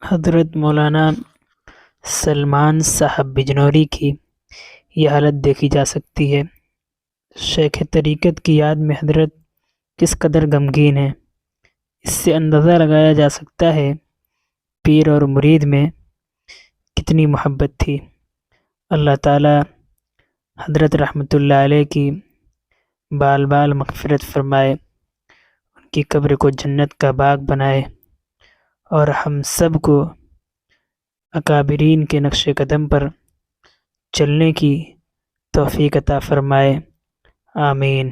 حضرت مولانا سلمان صاحب بجنوری کی یہ حالت دیکھی جا سکتی ہے۔ شیخ طریقت کی یاد میں حضرت کس قدر غمگین ہیں، اس سے اندازہ لگایا جا سکتا ہے پیر اور مرید میں کتنی محبت تھی۔ اللہ تعالی حضرت رحمۃ اللہ علیہ کی بال بال مغفرت فرمائے، ان کی قبر کو جنت کا باغ بنائے اور ہم سب کو اکابرین کے نقش قدم پر چلنے کی توفیق عطا فرمائے، آمین۔